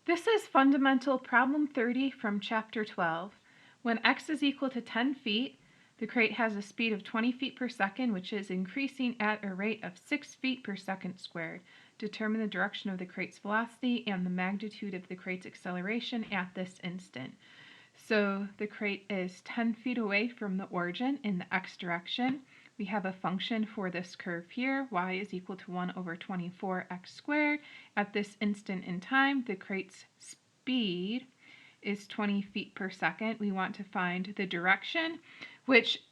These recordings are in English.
This is fundamental problem 30 from chapter 12. When x is equal to 10 feet, the crate has a speed of 20 feet per second, which is increasing at a rate of 6 feet per second squared. Determine the direction of the crate's velocity and the magnitude of the crate's acceleration at this instant. So the crate is 10 feet away from the origin in the x direction. We have a function for this curve here, y is equal to 1 over 24x squared. At this instant in time, the crate's speed is 20 feet per second. We want to find the direction, which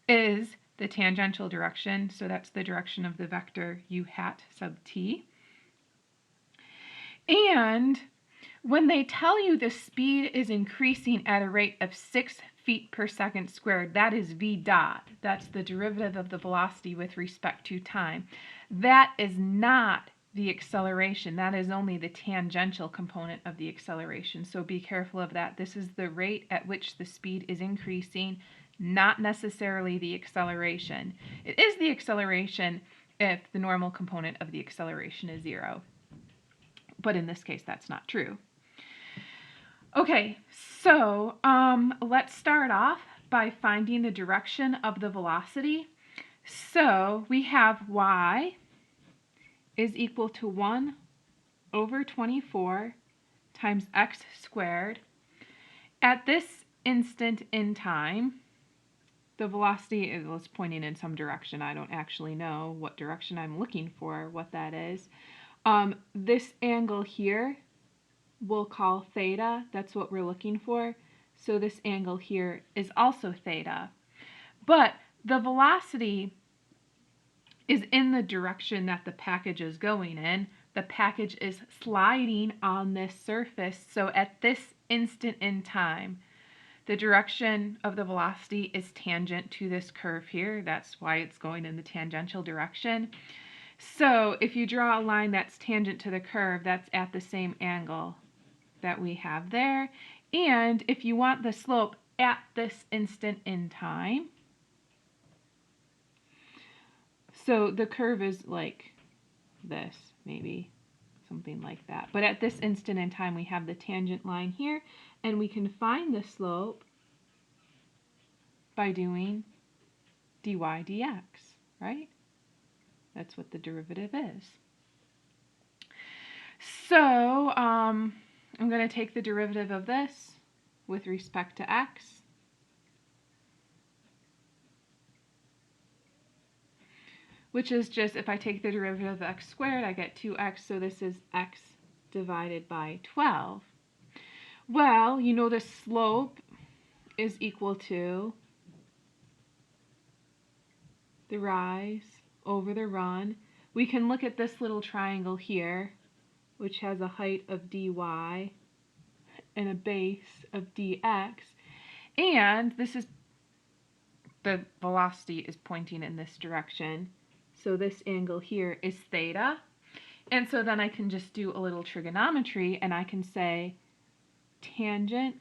is the tangential direction, so that's the direction of the vector u hat sub t. And when they tell you the speed is increasing at a rate of 6 feet per second squared, that is v dot. That's the derivative of the velocity with respect to time. That is not the acceleration. That is only the tangential component of the acceleration. So be careful of that. This is the rate at which the speed is increasing, not necessarily the acceleration. It is the acceleration if the normal component of the acceleration is 0. But in this case, that's not true. Okay, so let's start off by finding the direction of the velocity. So we have y is equal to 1 over 24 times x squared. At this instant in time, the velocity is pointing in some direction. I don't actually know what direction I'm looking for, what that is. This angle here we'll call theta. That's what we're looking for. So this angle here is also theta. But the velocity is in the direction that the package is going in. The package is sliding on this surface. So at this instant in time, the direction of the velocity is tangent to this curve here. That's why it's going in the tangential direction. So if you draw a line that's tangent to the curve, that's at the same angle that we have there. And if you want the slope at this instant in time, so the curve is like this, maybe something like that. But at this instant in time, we have the tangent line here, and we can find the slope by doing dy dx, right? That's what the derivative is. So I'm going to take the derivative of this with respect to x. Which is just, if I take the derivative of x squared, I get 2x, so this is x divided by 12. Well, you know the slope is equal to the rise over the run. We can look at this little triangle here, which has a height of dy and a base of dx, and this is the velocity is pointing in this direction, so this angle here is theta. And so then I can just do a little trigonometry, and I can say tangent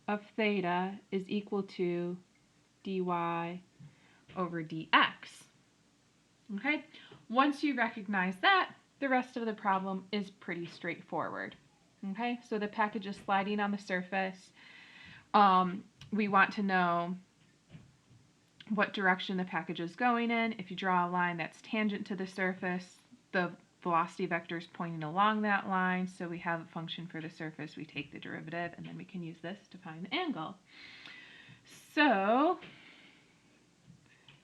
of theta is equal to dy over dx. Okay, once you recognize that, the rest of the problem is pretty straightforward. Okay, so the package is sliding on the surface. We want to know what direction the package is going in. If you draw a line that's tangent to the surface, the velocity vector is pointing along that line, so we have a function for the surface. We take the derivative, and then we can use this to find the angle. So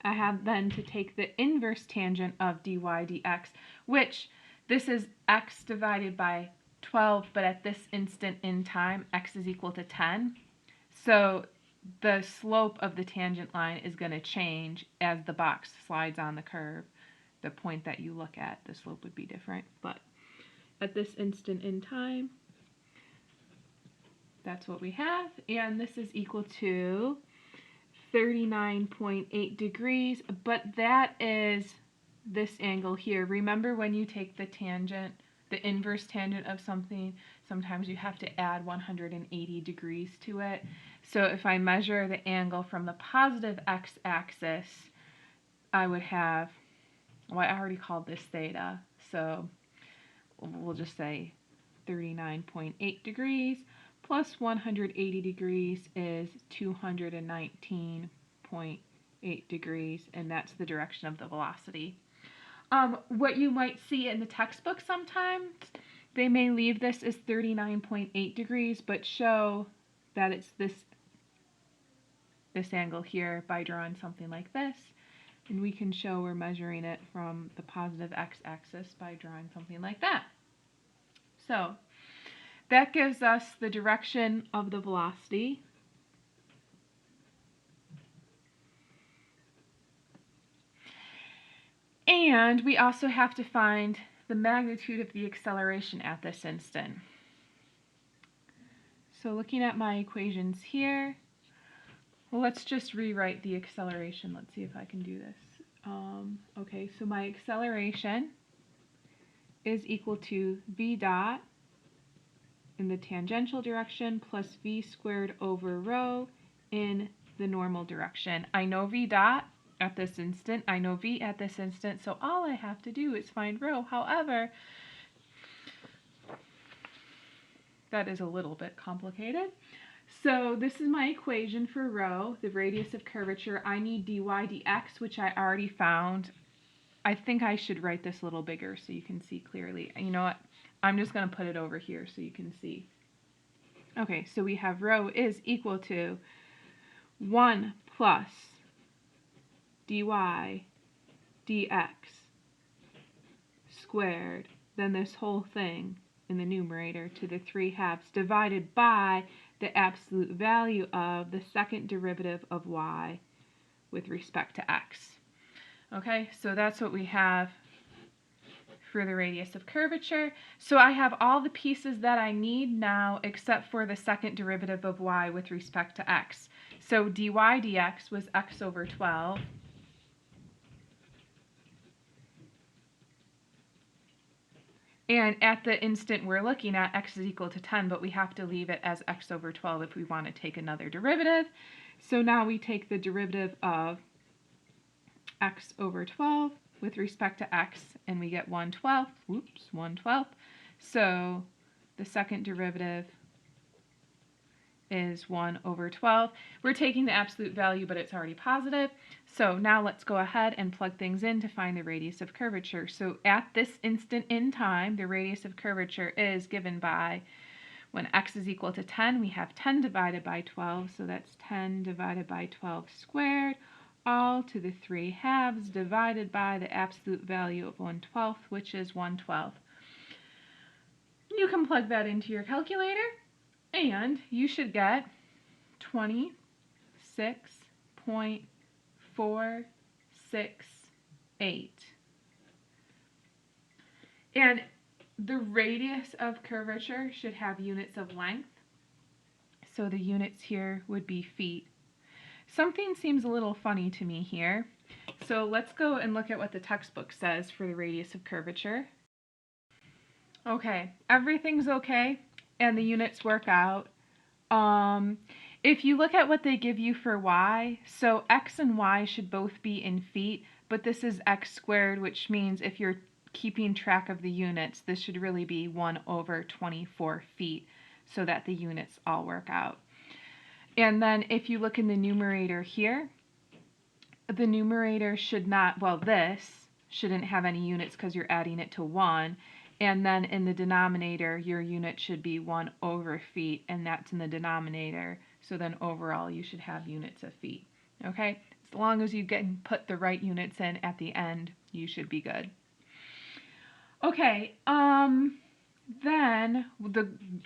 I have then to take the inverse tangent of dy dx, which this is x divided by 12, but at this instant in time, x is equal to 10. So the slope of the tangent line is going to change as the box slides on the curve. The point that you look at, the slope would be different. But at this instant in time, that's what we have. And this is equal to 39.8 degrees, but that is this angle here. Remember, when you take the tangent, the inverse tangent of something, sometimes you have to add 180 degrees to it. So if I measure the angle from the positive x-axis, I would have, well, I already called this theta, so we'll just say 39.8 degrees, plus 180 degrees is 219.8 degrees, and that's the direction of the velocity. What you might see in the textbook sometimes, they may leave this as 39.8 degrees, but show that it's this angle here by drawing something like this. And we can show we're measuring it from the positive x-axis by drawing something like that. So that gives us the direction of the velocity. And we also have to find the magnitude of the acceleration at this instant. So looking at my equations here, well, let's just rewrite the acceleration. Let's see if I can do this. Okay, so my acceleration is equal to v dot in the tangential direction plus v squared over rho in the normal direction. I know v dot at this instant, I know v at this instant, so all I have to do is find rho. However, that is a little bit complicated. So this is my equation for rho, the radius of curvature. I need dy dx, which I already found. I think I should write this a little bigger so you can see clearly. You know what? I'm just going to put it over here so you can see. Okay, so we have rho is equal to 1 plus dy dx squared, then this whole thing in the numerator to the 3/2 divided by the absolute value of the second derivative of y with respect to x. Okay, so that's what we have for the radius of curvature. So I have all the pieces that I need now except for the second derivative of y with respect to x. So dy dx was x over 12. And at the instant we're looking at, x is equal to 10, but we have to leave it as x over 12 if we want to take another derivative. So now we take the derivative of x over 12 with respect to x, and we get 1/12. Whoops, 1/12. So the second derivative is 1 over 12. We're taking the absolute value, but it's already positive. So now let's go ahead and plug things in to find the radius of curvature. So at this instant in time, the radius of curvature is given by, when x is equal to 10, we have 10 divided by 12, so that's 10 divided by 12 squared, all to the 3/2 divided by the absolute value of 1/12, which is 1/12. You can plug that into your calculator, and you should get 26.468. And the radius of curvature should have units of length. So the units here would be feet. Something seems a little funny to me here. So let's go and look at what the textbook says for the radius of curvature. Okay, everything's okay, and the units work out. If you look at what they give you for y, so x and y should both be in feet, but this is x squared, which means if you're keeping track of the units, this should really be 1 over 24 feet, so that the units all work out. And then if you look in the numerator here, the numerator should not, well, this shouldn't have any units because you're adding it to 1. And then in the denominator, your unit should be 1 over feet, and that's in the denominator. So then overall, you should have units of feet. Okay? As long as you put the right units in at the end, you should be good. Okay, then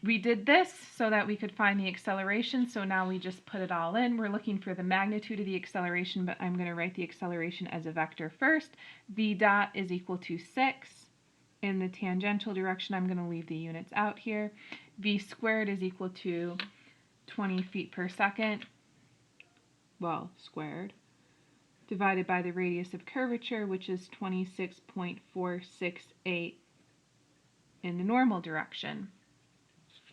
we did this so that we could find the acceleration, so now we just put it all in. We're looking for the magnitude of the acceleration, but I'm going to write the acceleration as a vector first. V dot is equal to 6. In the tangential direction, I'm going to leave the units out here. V squared is equal to 20 feet per second, well, squared, divided by the radius of curvature, which is 26.468 in the normal direction.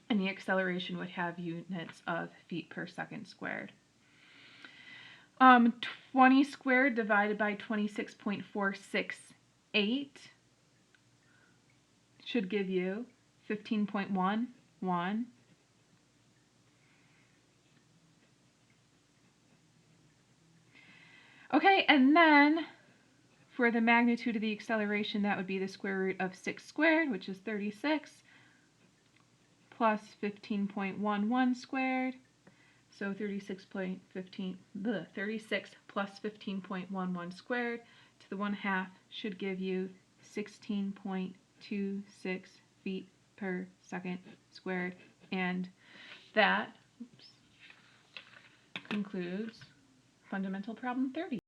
And the acceleration would have units of feet per second squared. 20 squared divided by 26.468 should give you 15.11. Okay, and then for the magnitude of the acceleration, that would be the square root of 6 squared, which is 36, plus 15.11 squared. So 36 plus 15.11 squared to the 1/2 should give you 16.26 feet per second squared. And that concludes fundamental problem 30.